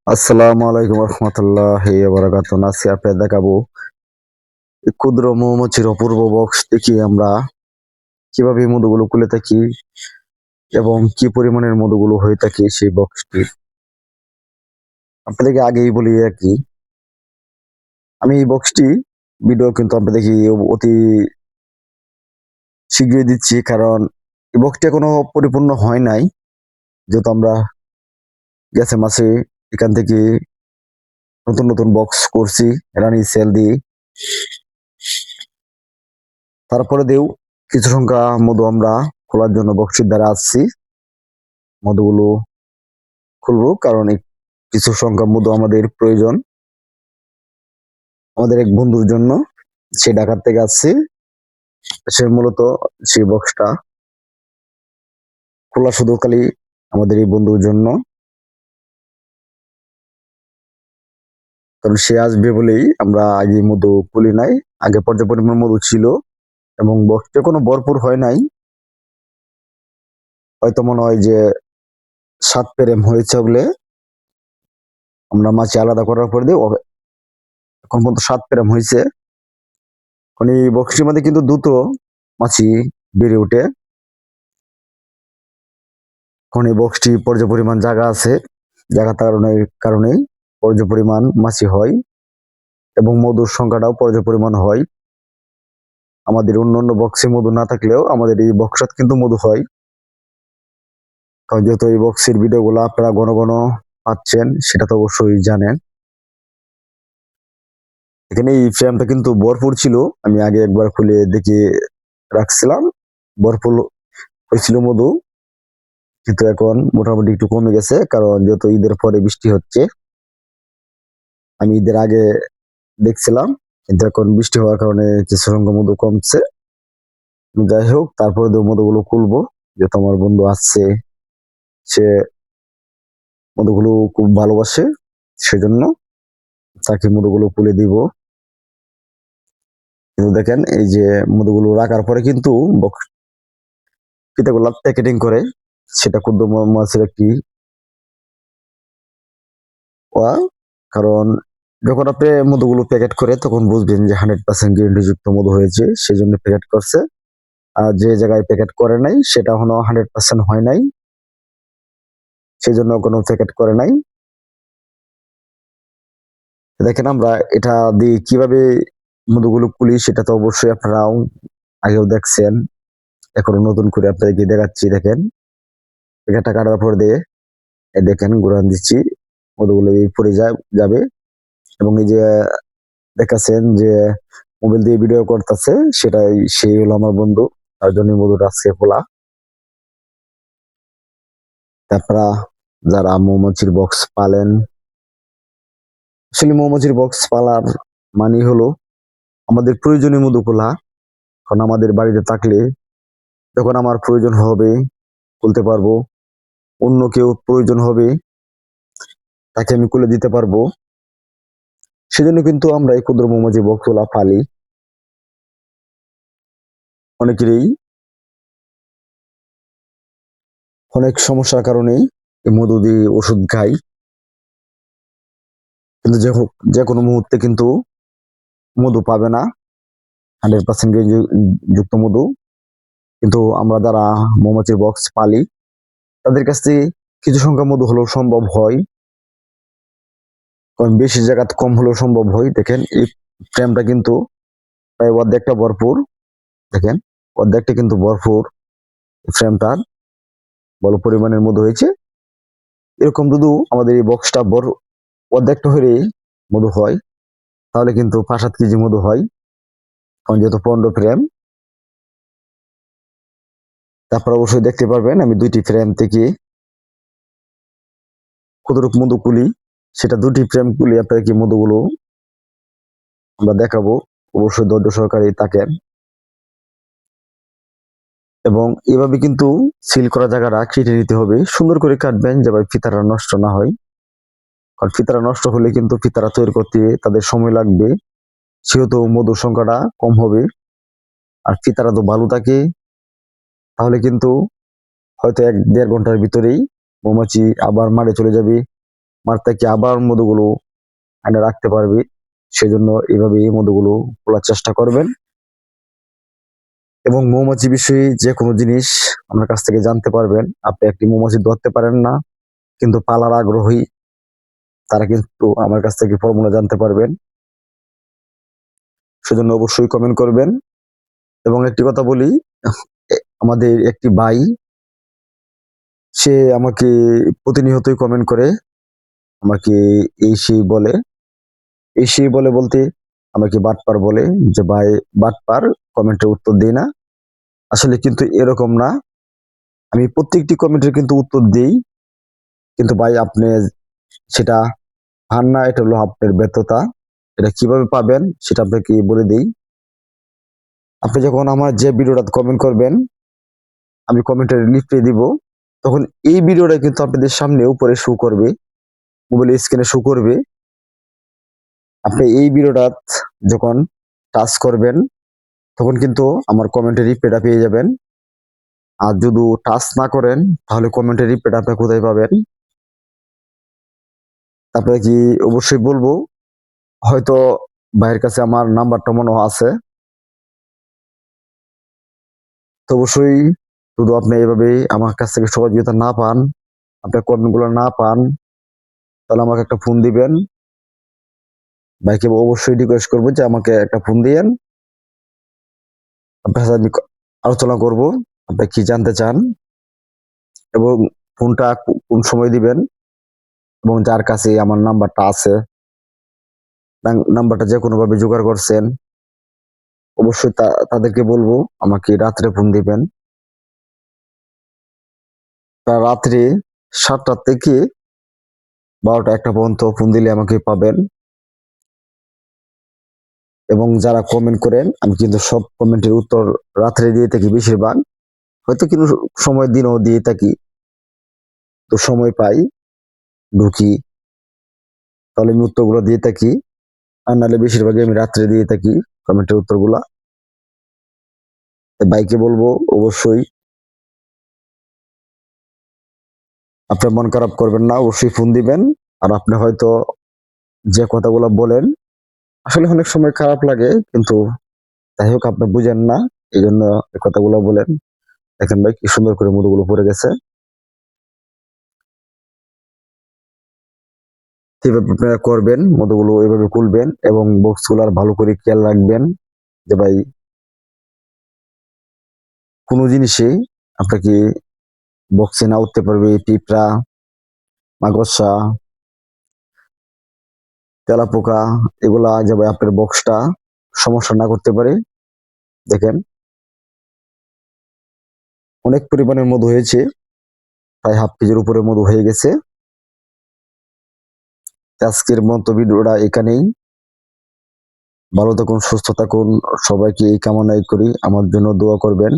আসসালামু আলাইকুম রহমতুল্লাহি ওয়া বারাকাতুহু। আজকে আপনাদের দেখাবো এই ক্ষুদ্র মৌমাছির অপূর্ব বক্স থেকে আমরা কিভাবে এই মধুগুলো খুলে থাকি এবং কি পরিমাণের মধুগুলো হয়ে থাকে সেই বক্সটি। আপনাদেরকে আগেই বলি আর কি, আমি এই বক্সটি ভিডিও কিন্তু আপনাদেরকে অতি শীঘ্রই দিচ্ছি, কারণ এই বক্সটি এখনো পরিপূর্ণ হয় নাই। যেহেতু আমরা গেছে মাসে এখান থেকে নতুন নতুন বক্স করছি রানী সেল দিয়ে, তারপরে দেও কিছু সংখ্যা মধু আমরা খোলার জন্য বক্সির দ্বারা আসছি। মধুগুলো খুলবো কারণ কিছু সংখ্যা মধু আমাদের প্রয়োজন আমাদের এক বন্ধুর জন্য। সে ঢাকার থেকে আসছে, সে মূলত সেই বক্সটা খোলা শুধু খালি আমাদের এই বন্ধুর জন্য, কারণ সে আসবে বলেই আমরা আগে মধু খুলি নাই। আগে পর্যাপ্ত পরিমাণ মধু ছিল এবং বক্সটা কোনো ভরপুর হয় নাই, হয়তো মনে হয় যে 7 প্রেম হয়েছে বলে আমরা মাছি আলাদা করার পর দিয়ে এখন পর্যন্ত 7 প্রেম হয়েছে। এখন এই বক্সটির মধ্যে কিন্তু দ্রুত মাছি বেড়ে ওঠে। এখন এই বক্সটি পর্যাপ্ত পরিমাণ জায়গা আছে, জায়গা কারণেই পর্যাপ্ত পরিমাণ মাছি হয় এবং মধুর সংখ্যাটাও পর্যাপ্ত পরিমাণ হয়। আমাদের অন্য অন্য বক্সে মধু না থাকলেও আমাদের এই বক্সত কিন্তু মধু হয়, কারণ যেহেতু এই বক্সের ভিডিওগুলো আপনারা ঘন ঘন পাচ্ছেন সেটা তো অবশ্যই জানেন। এখানে এই ফ্রেমটা কিন্তু ভরপুর ছিল, আমি আগে একবার খুলে দেখে রাখছিলাম, ভরপুর হয়েছিল মধু, কিন্তু এখন মোটামুটি একটু কমে গেছে, কারণ যেহেতু ঈদের পরে বৃষ্টি হচ্ছে। আমি ঈদের আগে দেখছিলাম, কিন্তু এখন বৃষ্টি হওয়ার কারণে কিছু সংখ্যক মধু কমছে। যাই হোক, তারপরে মধুগুলো খুলবো, যেহেতু আমার বন্ধু আসছে, সে মধুগুলো খুব ভালোবাসে, সেজন্য তাকে মধুগুলো খুলে দিব। কিন্তু দেখেন এই যে মধুগুলো রাখার পরে কিন্তু ফিতাগুলো প্যাকেটিং করে, সেটা ক্ষুদ্র মৌমাছির একটি ওয়া। কারণ যখন আপনি মধুগুলো প্যাকেট করে তখন বুঝবেন যে 100% গ্যারান্টি যুক্ত মধু হয়েছে, সেই জন্য প্যাকেট করছে। আর যে জায়গায় প্যাকেট করে নাই সেটা হলো 100% হয় নাই, সেই জন্য কোনো প্যাকেট করে নাই। দেখেন আমরা এটা দিয়ে কিভাবে মধুগুলো খুলি সেটা তো অবশ্যই আপনারাও আগেও দেখছেন, এখনো নতুন করে আপনাদেরকে দেখাচ্ছি। দেখেন প্যাকেটটা কাটার পর দিয়ে দেখেন ঘুরান দিচ্ছি, মধুগুলো পড়ে যাবে। এবং এই যে দেখাচ্ছেন যে মোবাইল দিয়ে ভিডিও করতেছে, সেটাই সেই হলো আমার বন্ধু, তার জন্য মধুটা আজকে খোলা। তারপরা যারা মৌমাছির বক্স পালেন, আসলে মৌমাছির বক্স পালার মানে হলো আমাদের প্রয়োজনীয় মধু খোলা। কারণ আমাদের বাড়িতে থাকলে যখন আমার প্রয়োজন হবে খুলতে পারবো, অন্য কেউ প্রয়োজন হবে তাকে আমি খুলে দিতে পারবো। সেজন্য কিন্তু আমরা এই ক্ষুদ্র মৌমাছি বক্স গুলা পালি। অনেকেরই অনেক সমস্যার কারণেই এই মধু দিয়ে ওষুধ খাই, কিন্তু যে কোনো মুহূর্তে কিন্তু মধু পাবে না 100% যুক্ত মধু। কিন্তু আমরা যারা মৌমাছির বক্স পালি তাদের কাছ থেকে কিছু সংখ্যা মধু হলেও সম্ভব হয়, কারণ বেশি জায়গা কম হলেও সম্ভব হয়। দেখেন এই ফ্রেমটা কিন্তু প্রায় অর্ধেকটা ভরপুর, দেখেন অর্ধেকটা কিন্তু ভরপুর ফ্রেমটার, বড় পরিমাণের মধু হয়েছে। এরকম যদি আমাদের এই বক্সটা অর্ধেকটা হলে মধু হয়, তাহলে কিন্তু 5-7 কেজি মধু হয়, কারণ যেহেতু 15 ফ্রেম। তারপর অবশ্যই দেখতে পারবেন আমি 2টি ফ্রেম থেকে কতটুকু মধু কুলি, সেটা 2টি ফ্রেম কুলি আপনাদেরকে মধুগুলো আমরা দেখাবো, অবশ্যই ধৈর্য সহকারে থাকেন। এবং এভাবে কিন্তু সিল করা জায়গাটা কেটে নিতে হবে, সুন্দর করে কাটবেন যাতে ফিতাটা নষ্ট না হয়, কারণ ফিতারা নষ্ট হলে কিন্তু ফিতারা তৈরি করতে তাদের সময় লাগবে, সেহেতু মধুর সংখ্যাটা কম হবে। আর ফিতারা তো ভালো থাকে, তাহলে কিন্তু হয়তো 1-1.5 ঘন্টার ভিতরেই মৌমাছি আবার মারে চলে যাবে, মার থেকে আবার মধুগুলো এনে রাখতে পারবে। সেজন্য এইভাবে এই মধুগুলো খোলার চেষ্টা করবেন। এবং মৌমাছি বিষয়ে যে কোনো জিনিস আমার কাছ থেকে জানতে পারবেন। আপনি একটি মৌমাছি ধরতে পারেন না, কিন্তু পালার আগ্রহী, তারা কিন্তু আমার কাছ থেকে ফর্মুলা জানতে পারবেন। সেজন্য অবশ্যই কমেন্ট করবেন। এবং একটি কথা বলি, আমাদের একটি ভাই, সে আমাকে প্রতিনিয়তই কমেন্ট করে, আমাকে এই সেই বলে, এই সেই বলে বলতে আমাকে বাটপার বলে, যে ভাই বাটপার, কমেন্টের উত্তর দিই না। আসলে কিন্তু এরকম না, আমি প্রত্যেকটি কমেন্টের কিন্তু উত্তর দিই। কিন্তু ভাই আপনি সেটা পান না, এটা হলো আপনার ব্যর্থতা। এটা কিভাবে পাবেন সেটা আপনাকে বলে দিই। আপনি যখন আমার যে ভিডিওটা কমেন্ট করবেন, আমি কমেন্টের রিপ্লাই দিব, তখন এই ভিডিওটা কিন্তু আপনাদের সামনে উপরে শো করবে, মোবাইলের স্ক্রিনে শো করবে। আপনি এই ভিডিওটা যখন টাচ করবেন, তখন কিন্তু আমার কমেন্টের রিপ্লাইটা পেয়ে যাবেন। আর যদি টাচ না করেন, তাহলে কমেন্টের রিপ্লাইটা আপনি কোথায় পাবেন? তারপরে কি অবশ্যই বলবো, হয়তো ভাইয়ের কাছে আমার নাম্বারটা মনে আছে, তো অবশ্যই যদি আপনি এভাবে আমার কাছ থেকে সহযোগিতা না পান, আপনার কমেন্টগুলো না পান, তাহলে আমাকে একটা ফোন দিবেন। ভাইকে অবশ্যই রিকোয়েস্ট করবো যে আমাকে একটা ফোন দিয়েন, আপনার সাথে আমি আলোচনা করব আপনি কি জানতে চান, এবং ফোনটা কোন সময় দিবেন, এবং যার কাছে আমার নাম্বারটা আছে, নাম্বারটা যে কোনোভাবে জোগাড় করছেন, অবশ্যই তাদেরকে বলবো আমাকে রাত্রে ফোন দিবেন। তা রাত্রে 7টা থেকে 12টা 1টা পর্যন্ত ফোন দিলে আমাকে পাবেন। এবং যারা কমেন্ট করেন, আমি কিন্তু সব কমেন্টের উত্তর রাত্রে দিয়ে থাকি বেশিরভাগ, হয়তো কিন্তু সময় দিনও দিয়ে থাকি, তো সময় পাই ঢুকি, তাহলে আমি উত্তরগুলো দিয়ে থাকি। আর নাহলে বেশিরভাগই আমি রাত্রে দিয়ে থাকি কমেন্টের উত্তরগুলা। ভাইকে বলবো অবশ্যই আপনার মন খারাপ করবেন না, অবশ্যই ফোন দিবেন। আর আপনি হয়তো যে কথাগুলো বলেন, আসলে অনেক সময় খারাপ লাগে, কিন্তু যাই হোক আপনি বুঝেন না, এই জন্য এই কথাগুলো বলেন। দেখেন ভাই কি সুন্দর করে মধুগুলো পড়ে গেছে। কিভাবে আপনারা করবেন, মধুগুলো এভাবে খুলবেন এবং বক্সগুলো আর ভালো করে খেয়াল রাখবেন, যে ভাই কোনো জিনিসে আপনাকে বক্সে না উঠতে পারবে পিঁপড়া, মাকড়সা, তেলাপোকা, এগুলা যাবে আপনার বক্সটা সমস্যা না করতে পারে। দেখেন অনেক পরিমাণের মধু হয়েছে, প্রায় হাফ কেজির উপরে মধু হয়ে গেছে। আজকের মতো ভিডিওটা এখানেই। ভালো থাকুন, সুস্থ থাকুন, সবাইকে এই কামনাই করি, আমার জন্য দোয়া করবেন।